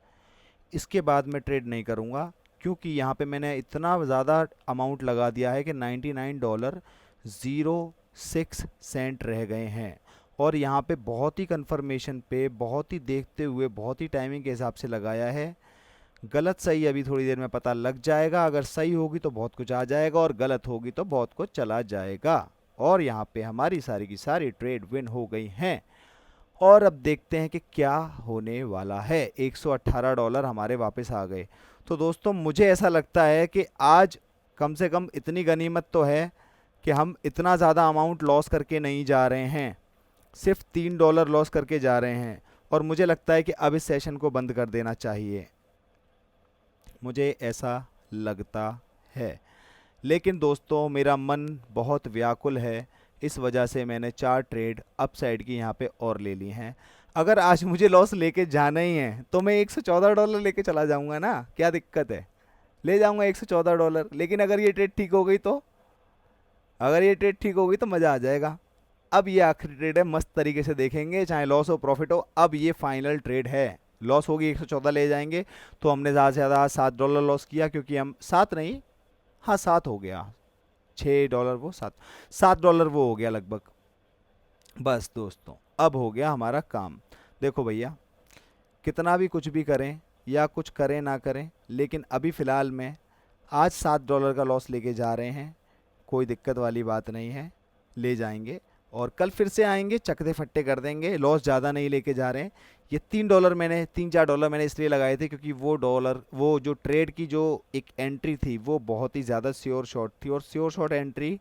इसके बाद मैं ट्रेड नहीं करूँगा, क्योंकि यहाँ पे मैंने इतना ज़्यादा अमाउंट लगा दिया है कि $99.06 रह गए हैं। और यहाँ पे बहुत ही कंफर्मेशन पे, बहुत ही देखते हुए, बहुत ही टाइमिंग के हिसाब से लगाया है। गलत सही अभी थोड़ी देर में पता लग जाएगा। अगर सही होगी तो बहुत कुछ आ जाएगा, और गलत होगी तो बहुत कुछ चला जाएगा। और यहाँ पे हमारी सारी की सारी ट्रेड विन हो गई हैं। और अब देखते हैं कि क्या होने वाला है। $118 हमारे वापस आ गए। तो दोस्तों मुझे ऐसा लगता है कि आज कम से कम इतनी गनीमत तो है कि हम इतना ज़्यादा अमाउंट लॉस करके नहीं जा रहे हैं, सिर्फ $3 लॉस करके जा रहे हैं। और मुझे लगता है कि अब इस सेशन को बंद कर देना चाहिए, मुझे ऐसा लगता है। लेकिन दोस्तों मेरा मन बहुत व्याकुल है, इस वजह से मैंने 4 ट्रेड अपसाइड की यहाँ पे और ले ली हैं। अगर आज मुझे लॉस लेके जाना ही है तो मैं $114 लेके चला जाऊँगा ना, क्या दिक्कत है, ले जाऊँगा $114। लेकिन अगर ये ट्रेड ठीक हो गई तो, अगर ये ट्रेड ठीक हो गई तो मज़ा आ जाएगा। अब ये आखिरी ट्रेड है, मस्त तरीके से देखेंगे, चाहे लॉस हो प्रॉफिट हो। अब ये फाइनल ट्रेड है। लॉस होगी 114 ले जाएंगे, तो हमने ज़्यादा से ज़्यादा $7 लॉस किया, क्योंकि हम 7 नहीं, हाँ 7 हो गया, $6 वो 7 वो हो गया लगभग। बस दोस्तों, अब हो गया हमारा काम। देखो भैया, कितना भी कुछ भी करें या कुछ करें ना करें, लेकिन अभी फ़िलहाल में आज $7 का लॉस लेके जा रहे हैं, कोई दिक्कत वाली बात नहीं है, ले जाएंगे। और कल फिर से आएंगे, चकदे फट्टे कर देंगे, लॉस ज़्यादा नहीं लेके जा रहे हैं। ये $3 मैंने इसलिए लगाए थे, क्योंकि वो जो ट्रेड की जो एक एंट्री थी वो बहुत ही ज़्यादा श्योर शॉट थी, और श्योर शॉट एंट्री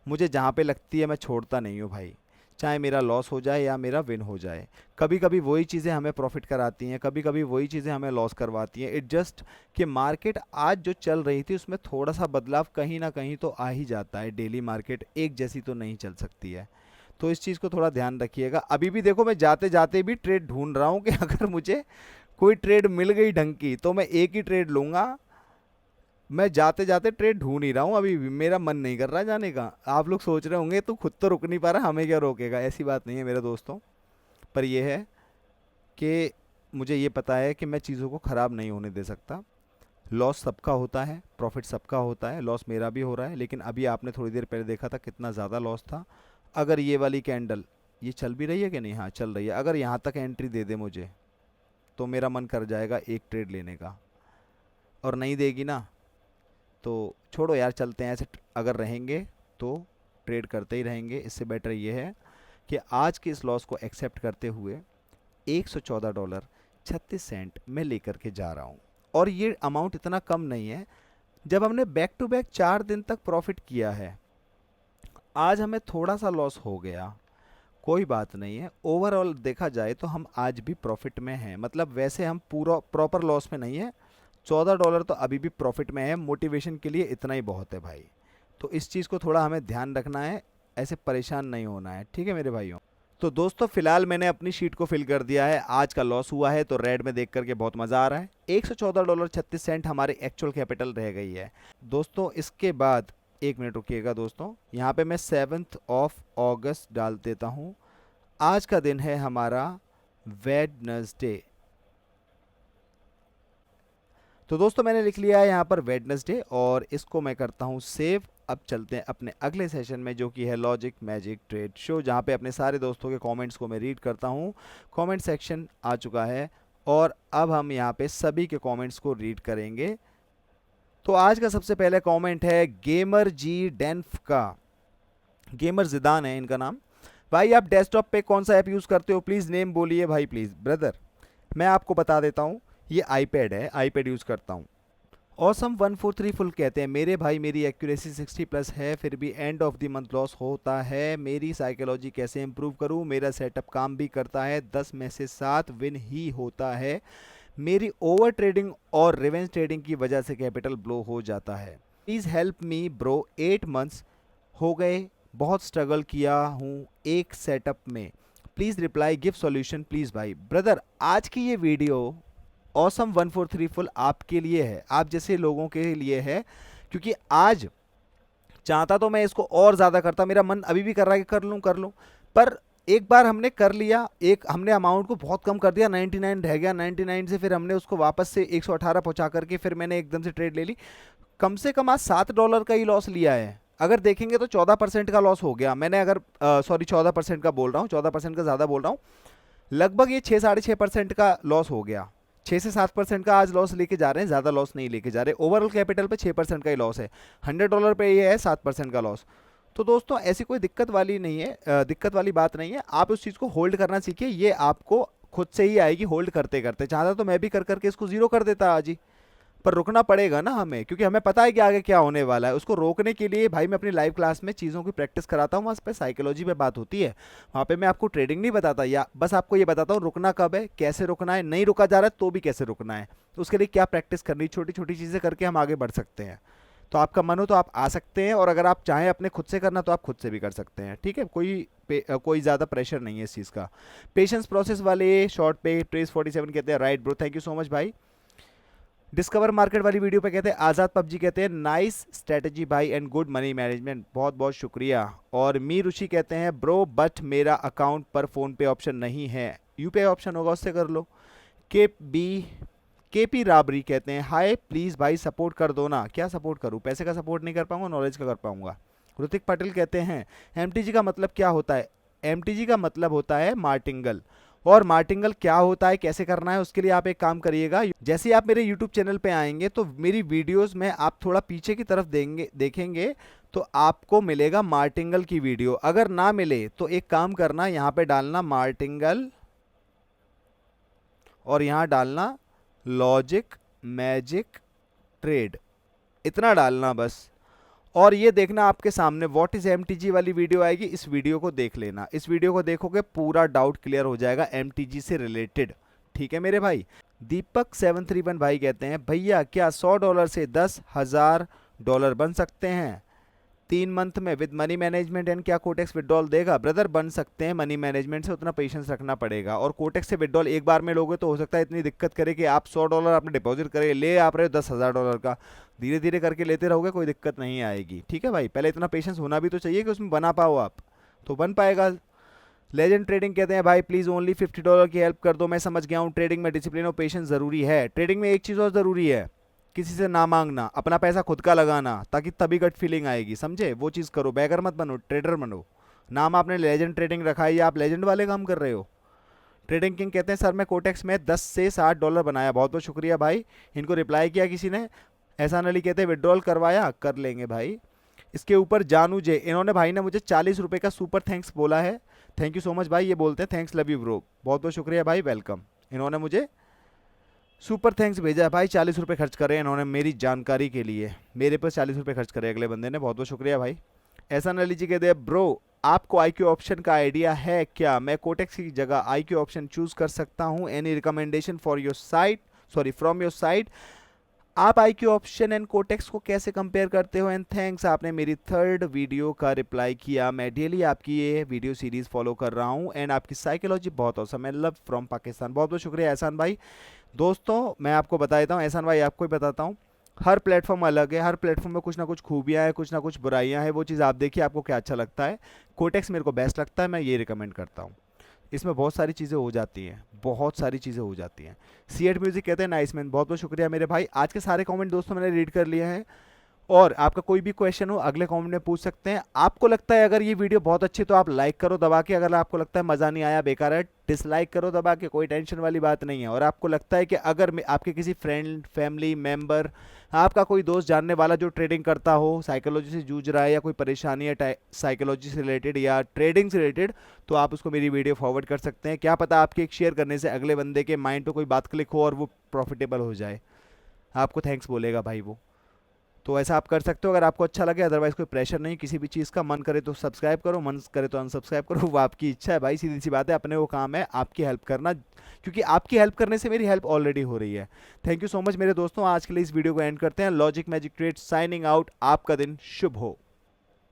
मुझे जहाँ पे लगती है मैं छोड़ता नहीं हूँ भाई, चाहे मेरा लॉस हो जाए या मेरा विन हो जाए। कभी कभी वही चीज़ें हमें प्रॉफिट कराती हैं, कभी कभी वही चीज़ें हमें लॉस करवाती हैं। इट जस्ट कि मार्केट आज जो चल रही थी उसमें थोड़ा सा बदलाव कहीं ना कहीं तो आ ही जाता है। डेली मार्केट एक जैसी तो नहीं चल सकती है, तो इस चीज़ को थोड़ा ध्यान रखिएगा। अभी भी देखो, मैं जाते जाते भी ट्रेड ढूंढ रहा हूँ कि अगर मुझे कोई ट्रेड मिल गई ढंग की तो मैं एक ही ट्रेड लूँगा। मैं जाते जाते ट्रेड ढूंढ ही रहा हूँ, अभी भी मेरा मन नहीं कर रहा जाने का। आप लोग सोच रहे होंगे तू खुद तो रुक नहीं पा रहा, हमें क्या रोकेगा। ऐसी बात नहीं है मेरे दोस्तों, पर यह है कि मुझे ये पता है कि मैं चीज़ों को ख़राब नहीं होने दे सकता। लॉस सबका होता है, प्रॉफिट सबका होता है, लॉस मेरा भी हो रहा है, लेकिन अभी आपने थोड़ी देर पहले देखा था कितना ज़्यादा लॉस था। अगर ये वाली कैंडल, ये चल भी रही है कि नहीं, हाँ चल रही है, अगर यहाँ तक एंट्री दे दे मुझे तो मेरा मन कर जाएगा एक ट्रेड लेने का। और नहीं देगी ना तो छोड़ो यार, चलते हैं। ऐसे अगर रहेंगे तो ट्रेड करते ही रहेंगे। इससे बेटर ये है कि आज के इस लॉस को एक्सेप्ट करते हुए $114.36 मैं लेकर के जा रहा हूँ। और ये अमाउंट इतना कम नहीं है, जब हमने बैक टू बैक 4 दिन तक प्रॉफिट किया है। आज हमें थोड़ा सा लॉस हो गया, कोई बात नहीं है। ओवरऑल देखा जाए तो हम आज भी प्रॉफिट में हैं, मतलब वैसे हम पूरा प्रॉपर लॉस में नहीं है। $14 तो अभी भी प्रॉफिट में है। मोटिवेशन के लिए इतना ही बहुत है भाई, तो इस चीज़ को थोड़ा हमें ध्यान रखना है, ऐसे परेशान नहीं होना है, ठीक है मेरे भाइयों। तो दोस्तों, फिलहाल मैंने अपनी शीट को फिल कर दिया है। आज का लॉस हुआ है तो रेड में देख करके बहुत मज़ा आ रहा है। $114.36 हमारी एक्चुअल कैपिटल रह गई है दोस्तों। इसके बाद 1 मिनट रुकिएगा दोस्तों, यहाँ पे मैं 7 अगस्त डाल देता हूँ। आज का दिन है हमारा वेडनेसडे। तो दोस्तों, मैंने लिख लिया है यहाँ पर वेडनेसडे, और इसको मैं करता हूँ सेव। अब चलते हैं अपने अगले सेशन में, जो कि है लॉजिक मैजिक ट्रेड शो, जहाँ पे अपने सारे दोस्तों के कमेंट्स को मैं रीड करता हूँ। कमेंट सेक्शन आ चुका है, और अब हम यहाँ पे सभी के कमेंट्स को रीड करेंगे। तो आज का सबसे पहले कमेंट है गेमर जी डेन्फ का। गेमर जिदान है इनका नाम। भाई, आप डेस्कटॉप पे कौन सा ऐप यूज़ करते हो, प्लीज़ नेम बोलिए भाई प्लीज़। ब्रदर, मैं आपको बता देता हूँ, ये आईपैड है, आईपैड यूज़ करता हूँ। ऑसम 143 फुल कहते हैं, मेरे भाई मेरी एक्यूरेसी 60+ है, फिर भी end of the month loss होता है। मेरी साइकोलॉजी कैसे इंप्रूव करूँ, मेरा सेटअप काम भी करता है, 10 में से 7 विन ही होता है। मेरी ओवर ट्रेडिंग और रिवेंज ट्रेडिंग की वजह से कैपिटल ब्लो हो जाता है। Please help me bro, 8 months हो गए, बहुत स्ट्रगल किया हूँ एक सेटअप में। Please reply, give solution please भाई। ब्रदर, आज की ये वीडियो ऑसम 143 फुल आपके लिए है, आप जैसे लोगों के लिए है, क्योंकि आज चाहता तो मैं इसको और ज़्यादा करता, मेरा मन अभी भी कर रहा है कि कर लूँ, पर एक बार हमने कर लिया, एक हमने अमाउंट को बहुत कम कर दिया, 99 रह गया, 99 से फिर हमने उसको वापस से 118 पहुंचा करके फिर मैंने एकदम से ट्रेड ले ली। कम से कम आज $7 का ही लॉस लिया है। अगर देखेंगे तो 14% का लॉस हो गया मैंने, अगर सॉरी 14% का बोल रहा हूँ, 14% का ज़्यादा बोल रहा हूँ, लगभग ये 6-6.5% का लॉस हो गया। 6 से 7% का आज लॉस लेके जा रहे हैं, ज़्यादा लॉस नहीं लेके जा रहे। ओवरऑल कैपिटल पे 6% का ही लॉस है, $100 पे ये है 7% का लॉस। तो दोस्तों, ऐसी कोई दिक्कत वाली नहीं है, दिक्कत वाली बात नहीं है। आप उस चीज़ को होल्ड करना सीखिए, ये आपको खुद से ही आएगी होल्ड करते करते। चाहता तो मैं भी कर करके इसको ज़ीरो कर देता आज ही, पर रुकना पड़ेगा ना हमें, क्योंकि हमें पता है कि आगे क्या होने वाला है। उसको रोकने के लिए भाई मैं अपनी लाइव क्लास में चीज़ों की प्रैक्टिस कराता हूँ, वहाँ पे साइकोलॉजी पे बात होती है। वहाँ पे मैं आपको ट्रेडिंग नहीं बताता, या बस आपको ये बताता हूँ रुकना कब है, कैसे रुकना है, नहीं रुका जा रहा है तो भी कैसे रुकना है, तो उसके लिए क्या प्रैक्टिस करनी, छोटी छोटी चीज़ें करके हम आगे बढ़ सकते हैं। तो आपका मन हो तो आप आ सकते हैं, और अगर आप चाहें अपने खुद से करना तो आप खुद से भी कर सकते हैं, ठीक है। कोई ज़्यादा प्रेशर नहीं है इस चीज़ का। पेशेंस प्रोसेस वाले शॉर्ट पे ट्रेस 47 कहते हैं, right bro, thank you so much भाई। डिस्कवर मार्केट वाली वीडियो पे कहते हैं आज़ाद पबजी कहते हैं नाइस स्ट्रेटजी भाई एंड गुड मनी मैनेजमेंट, बहुत बहुत शुक्रिया। और मी ऋषि कहते हैं ब्रो बट मेरा अकाउंट पर फ़ोन पे ऑप्शन नहीं है, यूपीआई ऑप्शन होगा उससे कर लो। केपी राबरी कहते हैं हाय प्लीज़ भाई सपोर्ट कर दो ना। क्या सपोर्ट करूँ, पैसे का सपोर्ट नहीं कर पाऊंगा, नॉलेज का कर पाऊंगा। ऋतिक पटेल कहते हैं एमटीजी का मतलब क्या होता है। एमटीजी का मतलब होता है मार्टिंगल, और मार्टिंगल क्या होता है कैसे करना है उसके लिए आप एक काम करिएगा, जैसे ही आप मेरे यूट्यूब चैनल पे आएंगे तो मेरी वीडियोस में आप थोड़ा पीछे की तरफ देखेंगे तो आपको मिलेगा मार्टिंगल की वीडियो। अगर ना मिले तो एक काम करना, यहाँ पे डालना मार्टिंगल और यहाँ डालना लॉजिक मैजिक ट्रेड, इतना डालना बस। और ये देखना आपके सामने व्हाट इज एमटीजी वाली वीडियो आएगी, इस वीडियो को देख लेना। इस वीडियो को देखोगे पूरा डाउट क्लियर हो जाएगा एमटीजी से रिलेटेड, ठीक है मेरे भाई। दीपक 731 भाई कहते हैं भैया क्या $100 से $10,000 बन सकते हैं 3 मंथ में विद मनी मैनेजमेंट एंड क्या कोटेक्स विड्रॉल देगा। ब्रदर बन सकते हैं, मनी मैनेजमेंट से उतना पेशेंस रखना पड़ेगा। और कोटेक्स से विड्रॉल एक बार में लोगे तो हो सकता है इतनी दिक्कत करे कि आप $100 आपने डिपॉजिट करे, ले आप रहे हो $10,000 का, धीरे धीरे करके लेते रहोगे कोई दिक्कत नहीं आएगी, ठीक है भाई। पहले इतना पेशेंस होना भी तो चाहिए कि उसमें बना पाओ आप, तो बन पाएगा। लेजेंड ट्रेडिंग कहते हैं भाई प्लीज़ ओनली $50 की हेल्प कर दो। मैं समझ गया हूँ ट्रेडिंग में डिसिप्लिन और पेशेंस ज़रूरी है। ट्रेडिंग में एक चीज़ और ज़रूरी है, किसी से ना मांगना, अपना पैसा खुद का लगाना, ताकि तभी गट फीलिंग आएगी, समझे। वो चीज़ करो, बैगर मत बनो, ट्रेडर बनो। नाम आपने लेजेंड ट्रेडिंग रखा है या आप लेजेंड वाले काम कर रहे हो। ट्रेडिंग किंग कहते हैं सर मैं कोटेक्स में 10 से $60 बनाया, बहुत बहुत शुक्रिया भाई। इनको रिप्लाई किया किसी ने। एहसान अली कहते हैं विड्रॉल करवाया, कर लेंगे भाई। इसके ऊपर जानू जे, इन्होंने भाई ने मुझे ₹40 का सुपर थैंक्स बोला है, थैंक यू सो मच भाई। ये बोलते हैं थैंक्स लव यू ब्रो, बहुत बहुत शुक्रिया भाई, वेलकम। इन्होंने मुझे सुपर थैंक्स भेजा है भाई, ₹40 खर्च करे इन्होंने मेरी जानकारी के लिए, मेरे पर ₹40 खर्च करे अगले बंदे ने, बहुत बहुत शुक्रिया भाई। ऐसा न लीजिए कहते हैं ब्रो आपको आईक्यू ऑप्शन का आइडिया है क्या, मैं कोटेक्स की जगह आईक्यू ऑप्शन चूज कर सकता हूँ, any recommendation for your site, sorry from your site. आप आईक्यू ऑप्शन एंड कोटेक्स को कैसे कंपेयर करते हो, एंड थैंक्स आपने मेरी 3rd वीडियो का रिप्लाई किया। मैं डेली आपकी ये वीडियो सीरीज फॉलो कर रहा हूँ एंड आपकी साइकोलॉजी बहुत औसम है, लव फ्रॉम पाकिस्तान, बहुत बहुत शुक्रिया एहसान भाई। दोस्तों मैं आपको बता देता हूँ, एहसान भाई आपको ही बताता हूँ, हर प्लेटफॉर्म अलग है, हर प्लेटफॉर्म में कुछ ना कुछ खूबियाँ हैं, कुछ ना कुछ बुराइयाँ हैं, वो चीज़ आप देखिए आपको क्या अच्छा लगता है। कोटेक्स मेरे को बेस्ट लगता है, मैं ये रिकमेंड करता हूँ। इसमें बहुत सारी चीज़ें हो जाती हैं, बहुत सारी चीज़ें हो जाती हैं। C8 म्यूजिक कहते हैं नाइस मैन, बहुत बहुत शुक्रिया मेरे भाई। आज के सारे कमेंट दोस्तों मैंने रीड कर लिए हैं, और आपका कोई भी क्वेश्चन हो अगले कमेंट में पूछ सकते हैं। आपको लगता है अगर ये वीडियो बहुत अच्छी तो आप लाइक करो दबा के, अगर आपको लगता है मज़ा नहीं आया बेकार है डिसलाइक करो दबा के, कोई टेंशन वाली बात नहीं है। और आपको लगता है कि अगर आपके किसी फ्रेंड फैमिली मेंबर, आपका कोई दोस्त जानने वाला जो ट्रेडिंग करता हो, साइकोलॉजी से जूझ रहा है या कोई परेशानी है साइकोलॉजी से रिलेटेड या ट्रेडिंग से रिलेटेड, तो आप उसको मेरी वीडियो फॉरवर्ड कर सकते हैं। क्या पता आपके एक शेयर करने से अगले बंदे के माइंड पर कोई बात क्लिक हो और वो प्रॉफिटेबल हो जाए, आपको थैंक्स बोलेगा भाई वो। तो ऐसा आप कर सकते हो अगर आपको अच्छा लगे, अदरवाइज कोई प्रेशर नहीं किसी भी चीज़ का। मन करे तो सब्सक्राइब करो, मन करे तो अनसब्सक्राइब करो, वो आपकी इच्छा है भाई, सीधी सी बात है। अपने वो काम है आपकी हेल्प करना, क्योंकि आपकी हेल्प करने से मेरी हेल्प ऑलरेडी हो रही है। थैंक यू सो मच मेरे दोस्तों, आज के लिए इस वीडियो को एंड करते हैं। Logic Magic trade signing out, आपका दिन शुभ हो।